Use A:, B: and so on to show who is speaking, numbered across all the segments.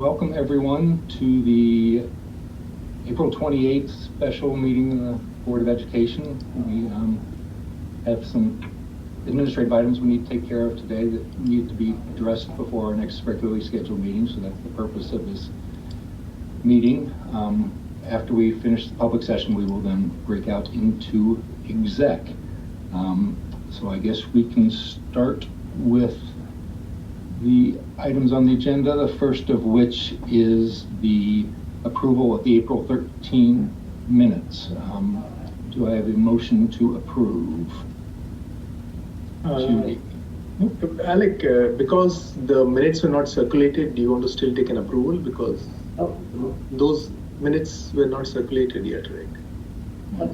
A: Welcome everyone to the April 28th special meeting of the Board of Education. We have some administrative items we need to take care of today that need to be addressed before our next regularly scheduled meeting, so that's the purpose of this meeting. After we finish the public session, we will then break out into exec. So I guess we can start with the items on the agenda, the first of which is the approval of the April 13 minutes. Do I have a motion to approve?
B: Alec, because the minutes were not circulated, do you want to still take an approval? Because those minutes were not circulated yet, right?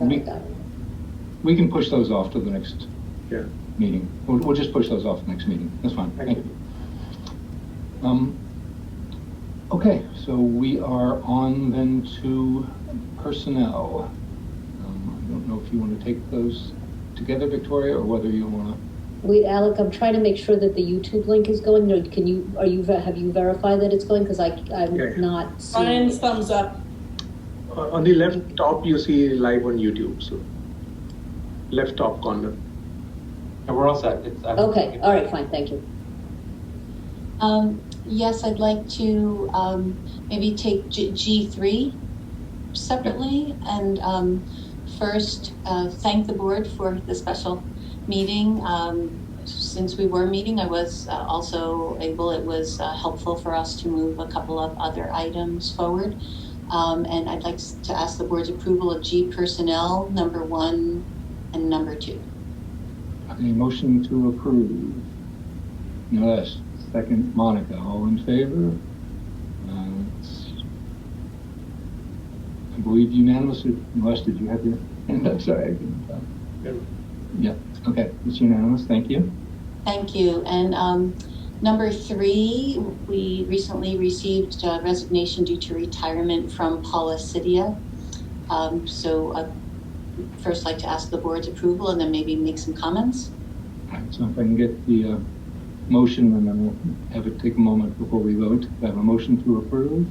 A: We can push those off to the next meeting. We'll just push those off the next meeting. That's fine. Thank you. Okay, so we are on then to personnel. I don't know if you want to take those together, Victoria, or whether you want to.
C: Wait, Alec, I'm trying to make sure that the YouTube link is going. No, have you verified that it's going? Because I'm not seeing.
D: Ryan's thumbs up.
B: On the left top, you see live on YouTube. So left top corner.
E: Yeah, we're all set.
C: Okay, all right, fine, thank you.
F: Yes, I'd like to maybe take G3 separately and first thank the board for the special meeting. Since we were meeting, I was also able, it was helpful for us to move a couple of other items forward. And I'd like to ask the board's approval of G personnel, number 1 and number 2.
A: A motion to approve. Yes. Second, Monica. All in favor? I believe unanimous. Unless, did you have your hand up? Sorry, I couldn't tell. Yeah. Okay, it's unanimous. Thank you.
F: Thank you. And number 3, we recently received resignation due to retirement from Paula Sidia. So first, like to ask the board's approval, and then maybe make some comments.
A: All right. So if I can get the motion, and then we'll have it take a moment before we vote. I have a motion to approve.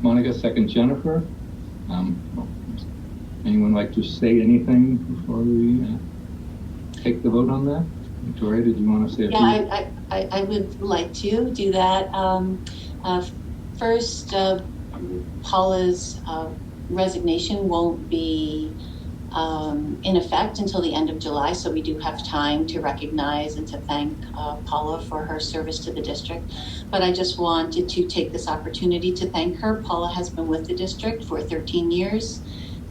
A: Monica, second, Jennifer. Anyone like to say anything before we take the vote on that? Victoria, did you want to say a few?
F: Yeah, I would like to do that. First, Paula's resignation won't be in effect until the end of July, so we do have time to recognize and to thank Paula for her service to the district. But I just wanted to take this opportunity to thank her. Paula has been with the district for 13 years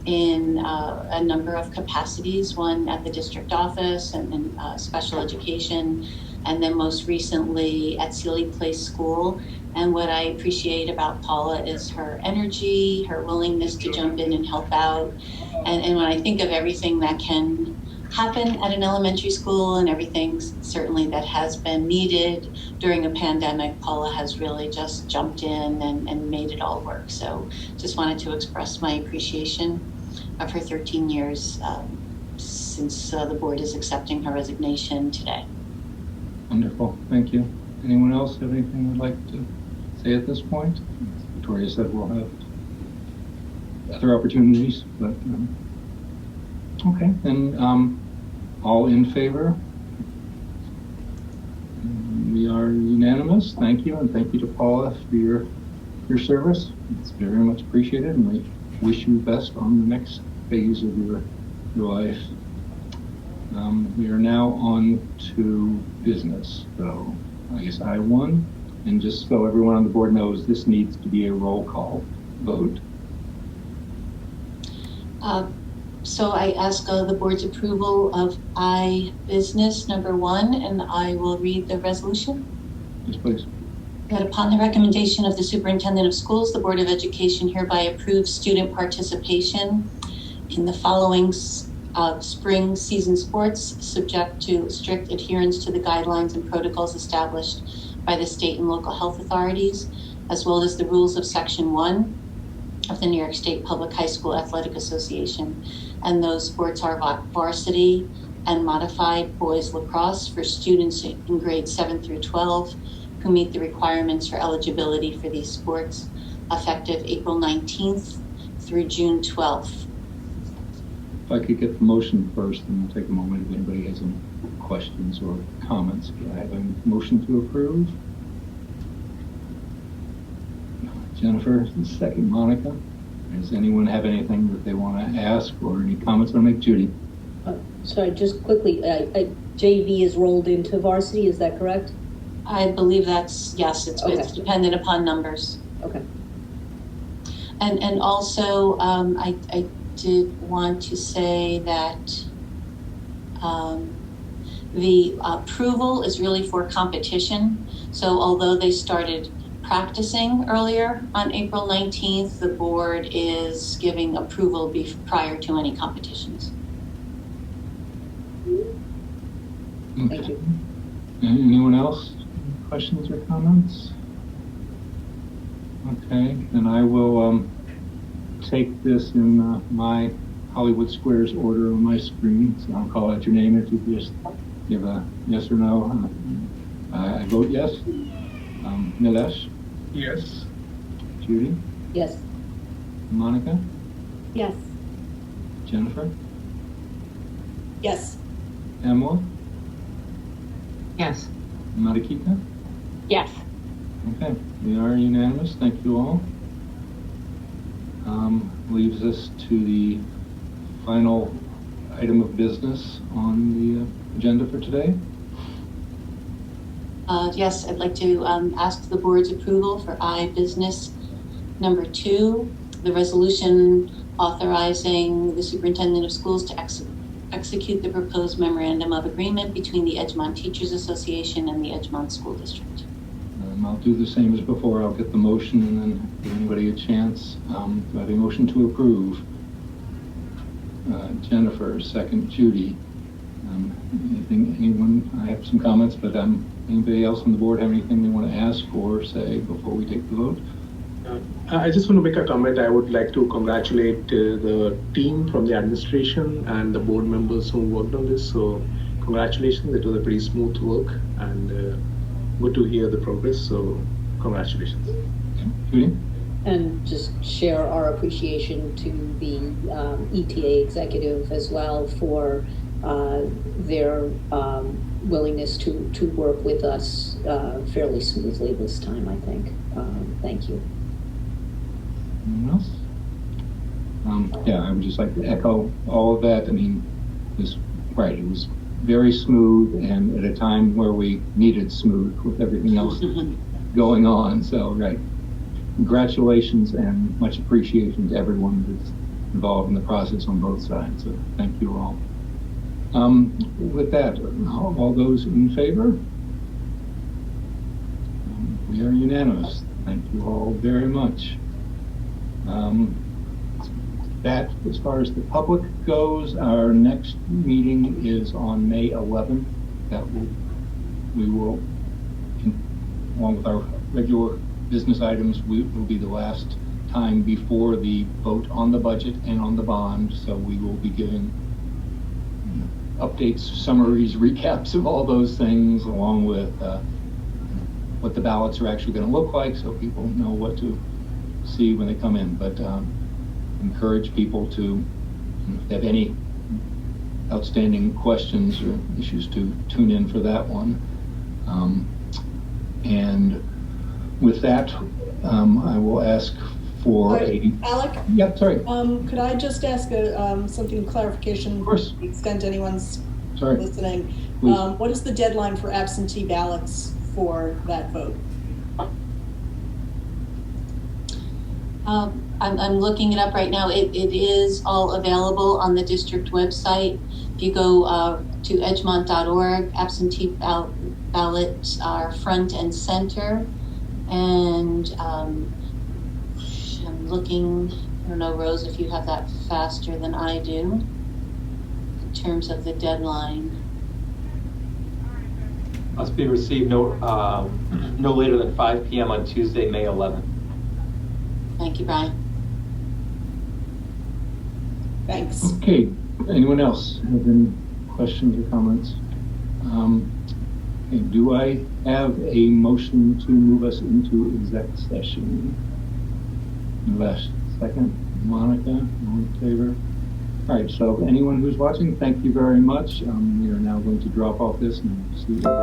F: in a number of capacities, one at the district office and in special education, and then most recently at Sealy Place School. And what I appreciate about Paula is her energy, her willingness to jump in and help out. And when I think of everything that can happen at an elementary school and everything certainly that has been needed during a pandemic, Paula has really just jumped in and made it all work. So just wanted to express my appreciation of her 13 years since the board is accepting her resignation today.
A: Wonderful, thank you. Anyone else have anything they'd like to say at this point? Victoria said we'll have other opportunities, but okay. And all in favor? We are unanimous. Thank you, and thank you to Paula for your service. It's very much appreciated, and we wish you the best on the next phase of your life. We are now on to business. So I guess I1, and just so everyone on the board knows, this needs to be a roll call vote.
F: So I ask the board's approval of I business number 1, and I will read the resolution.
A: Yes, please.
F: That upon the recommendation of the Superintendent of Schools, the Board of Education hereby approves student participation in the following spring season sports, subject to strict adherence to the guidelines and protocols established by the state and local health authorities, as well as the rules of Section 1 of the New York State Public High School Athletic Association. And those sports are varsity and modified boys lacrosse for students in grades 7 through 12, who meet the requirements for eligibility for these sports, effective April 19th through June 12th.
A: If I could get the motion first, and we'll take a moment if anybody has any questions or comments. Can I have a motion to approve? Jennifer, second Monica. Does anyone have anything that they want to ask or any comments want to make? Judy?
C: Sorry, just quickly, JV is rolled into varsity, is that correct?
F: I believe that's, yes, it's dependent upon numbers.
C: Okay.
F: And also, I did want to say that the approval is really for competition. So although they started practicing earlier on April 19th, the board is giving approval prior to any competitions.
A: Okay.
C: Thank you.
A: Anyone else? Questions or comments? Okay, then I will take this in my Hollywood Squares order on my screen. So I'll call out your name if you just give a yes or no. I vote yes. Nilesh?
B: Yes.
A: Judy?
C: Yes.
A: Monica?
C: Yes.
A: Jennifer?
C: Yes.
A: Emma?
D: Yes.
A: Marikita?
D: Yes.
A: Okay, we are unanimous. Thank you all. Leaves us to the final item of business on the agenda for today.
F: Yes, I'd like to ask the board's approval for business number 2, the resolution authorizing the superintendent of schools to execute the proposed memorandum of agreement between the Edgemont Teachers Association and the Edgemont School District.
A: I'll do the same as before. I'll get the motion and then give anybody a chance. Do I have a motion to approve? Jennifer, second Judy. Anyone? I have some comments, but anybody else on the board have anything they want to ask or say before we take the vote?
B: I just want to make a comment. I would like to congratulate the team from the administration and the board members who worked on this. So congratulations. It was a pretty smooth work and good to hear the progress. So congratulations.
A: Judy?
C: And just share our appreciation to the ETA executive as well for their willingness to work with us fairly smoothly this time, I think. Thank you.
A: Anyone else? Yeah, I would just like to echo all of that. I mean, it was very smooth and at a time where we needed smooth with everything else going on. So, congratulations and much appreciation to everyone that's involved in the process on both sides. So thank you all. With that, all those in favor? We are unanimous. Thank you all very much. That, as far as the public goes, our next meeting is on May 11th. We will, along with our regular business items, will be the last time before the vote on the budget and on the bond. So we will be giving updates, summaries, recaps of all those things, along with what the ballots are actually going to look like, so people know what to see when they come in. But encourage people to, if they have any outstanding questions or issues, to tune in for that one. And with that, I will ask for
G: Alec?
A: Yep, sorry.
G: Could I just ask something clarification?
A: Of course.
G: To the extent anyone's
A: Sorry.
G: listening.
A: Please.
G: What is the deadline for absentee ballots for that vote?
F: I'm looking it up right now. It is all available on the district website. If you go to edgemont.org, absentee ballots are front and center. And I'm looking, I don't know, Rose, if you have that faster than I do in terms of the deadline.
E: Must be received no later than 5 p.m. on Tuesday, May 11th.
F: Thank you, Brian.
G: Thanks.
A: Okay, anyone else have any questions or comments? Okay, do I have a motion to move us into exec session? Last second, Monica, all in favor? All right, so anyone who's watching, thank you very much. We are now going to drop off this and see you.